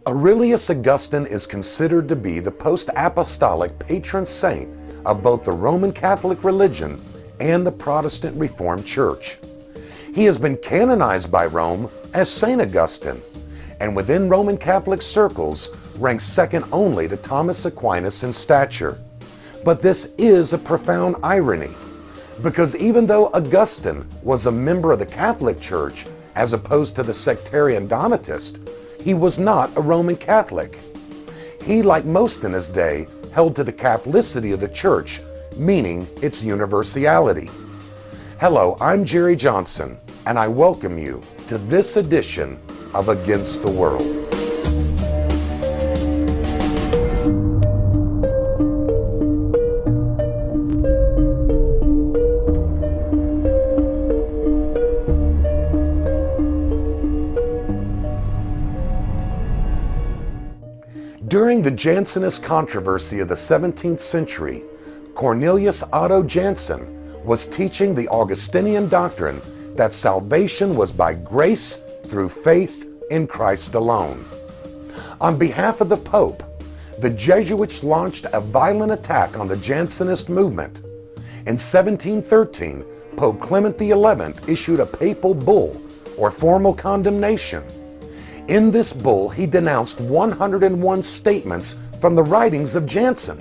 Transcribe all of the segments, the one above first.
Aurelius Augustine is considered to be the post-apostolic patron saint of both the Roman Catholic religion and the Protestant Reformed Church. He has been canonized by Rome as Saint Augustine, and within Roman Catholic circles ranks second only to Thomas Aquinas in stature. But this is a profound irony, because even though Augustine was a member of the Catholic Church as opposed to the sectarian Donatist, he was not a Roman Catholic. He, like most in his day, held to the Catholicity of the Church, meaning its universality. Hello, I'm Jerry Johnson, and I welcome you to this edition of Against the World. During the Jansenist controversy of the 17th century, Cornelius Otto Jansen was teaching the Augustinian doctrine that salvation was by grace through faith in Christ alone. On behalf of the Pope, the Jesuits launched a violent attack on the Jansenist movement. In 1713, Pope Clement XI issued a papal bull, or formal condemnation. In this bull, he denounced 101 statements from the writings of Jansen.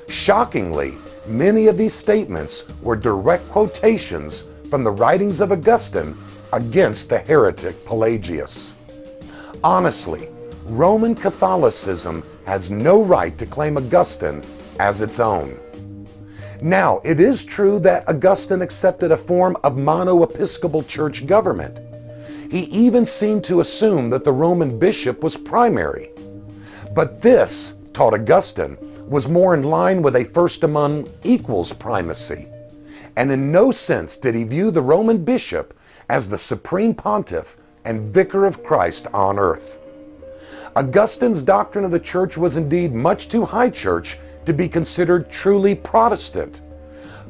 Shockingly, many of these statements were direct quotations from the writings of Augustine against the heretic Pelagius. Honestly, Roman Catholicism has no right to claim Augustine as its own. Now, it is true that Augustine accepted a form of monoepiscopal church government. He even seemed to assume that the Roman bishop was primary. But this, taught Augustine, was more in line with a first among equals primacy. And in no sense did he view the Roman bishop as the supreme pontiff and vicar of Christ on earth. Augustine's doctrine of the church was indeed much too high church to be considered truly Protestant.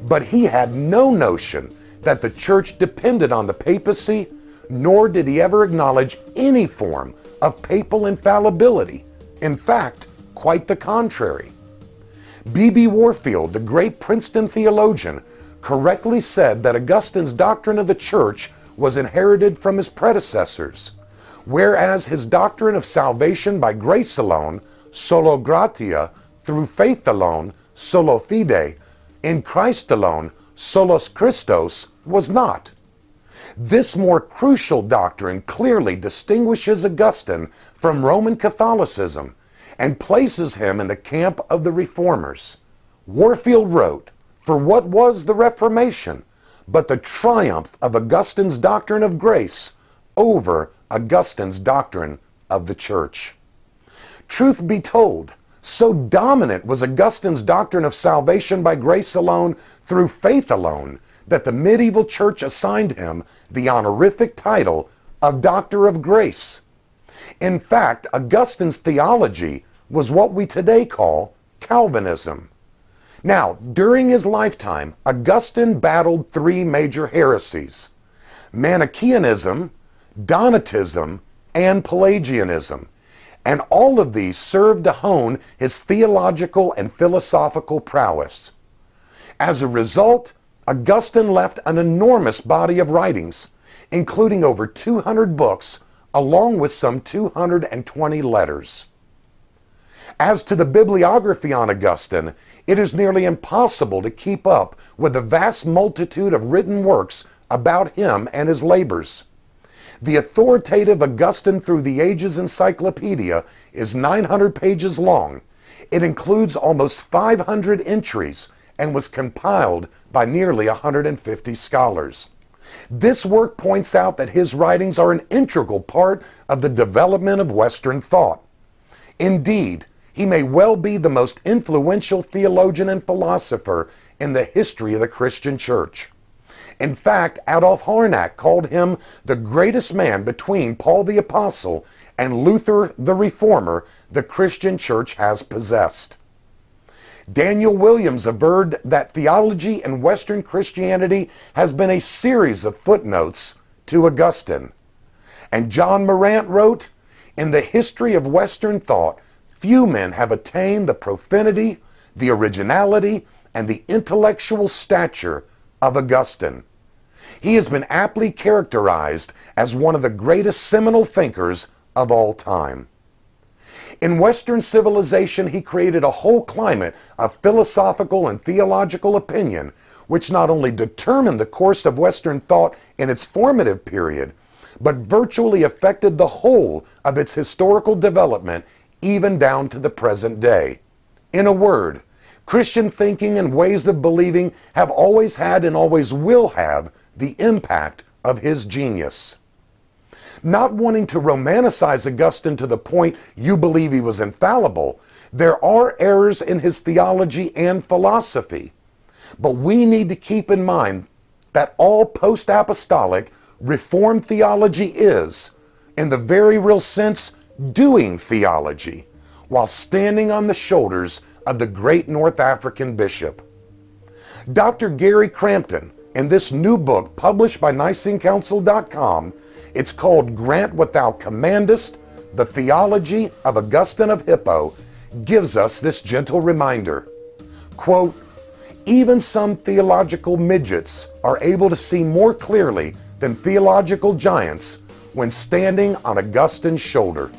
But he had no notion that the church depended on the papacy, nor did he ever acknowledge any form of papal infallibility. In fact, quite the contrary. B.B. Warfield, the great Princeton theologian, correctly said that Augustine's doctrine of the church was inherited from his predecessors, whereas his doctrine of salvation by grace alone, solo gratia, through faith alone, solo fide, in Christ alone, solos Christos, was not. This more crucial doctrine clearly distinguishes Augustine from Roman Catholicism and places him in the camp of the Reformers. Warfield wrote, "For what was the Reformation but the triumph of Augustine's doctrine of grace over Augustine's doctrine of the church?" Truth be told, so dominant was Augustine's doctrine of salvation by grace alone, through faith alone, that the medieval church assigned him the honorific title of Doctor of Grace. In fact, Augustine's theology was what we today call Calvinism. Now, during his lifetime, Augustine battled three major heresies: Manichaeanism, Donatism, and Pelagianism, and all of these served to hone his theological and philosophical prowess. As a result, Augustine left an enormous body of writings, including over 200 books, along with some 220 letters. As to the bibliography on Augustine, it is nearly impossible to keep up with the vast multitude of written works about him and his labors. The authoritative Augustine Through the Ages Encyclopedia is 900 pages long. It includes almost 500 entries and was compiled by nearly 150 scholars. This work points out that his writings are an integral part of the development of Western thought. Indeed, he may well be the most influential theologian and philosopher in the history of the Christian church. In fact, Adolf Harnack called him the greatest man between Paul the Apostle and Luther the Reformer the Christian church has possessed. Daniel Williams averred that theology in Western Christianity has been a series of footnotes to Augustine. And John Morant wrote, In the history of Western thought, few men have attained the profundity, the originality, and the intellectual stature of Augustine. He has been aptly characterized as one of the greatest seminal thinkers of all time. In Western civilization, he created a whole climate of philosophical and theological opinion, which not only determined the course of Western thought in its formative period, but virtually affected the whole of its historical development, even down to the present day. In a word, Christian thinking and ways of believing have always had and always will have the impact of his genius. Not wanting to romanticize Augustine to the point you believe he was infallible, there are errors in his theology and philosophy. But we need to keep in mind that all post-apostolic Reformed theology is, in the very real sense, doing theology, while standing on the shoulders of the great North African bishop. Dr. Gary Crampton, in this new book published by Nicene-Council.com, it's called Grant What Thou Commandest, The Theology of Augustine of Hippo, gives us this gentle reminder. Quote, even some theological midgets are able to see more clearly than theological giants when standing on Augustine's shoulder.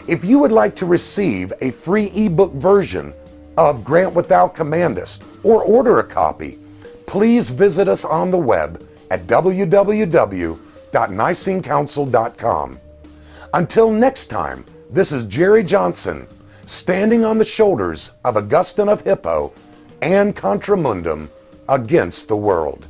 If you would like to receive a free ebook version of Grant What Thou Commandest or order a copy, please visit us on the web at www.Nicene-Council.com. Until next time, this is Jerry Johnson, standing on the shoulders of Augustine of Hippo and Contra Mundum against the world.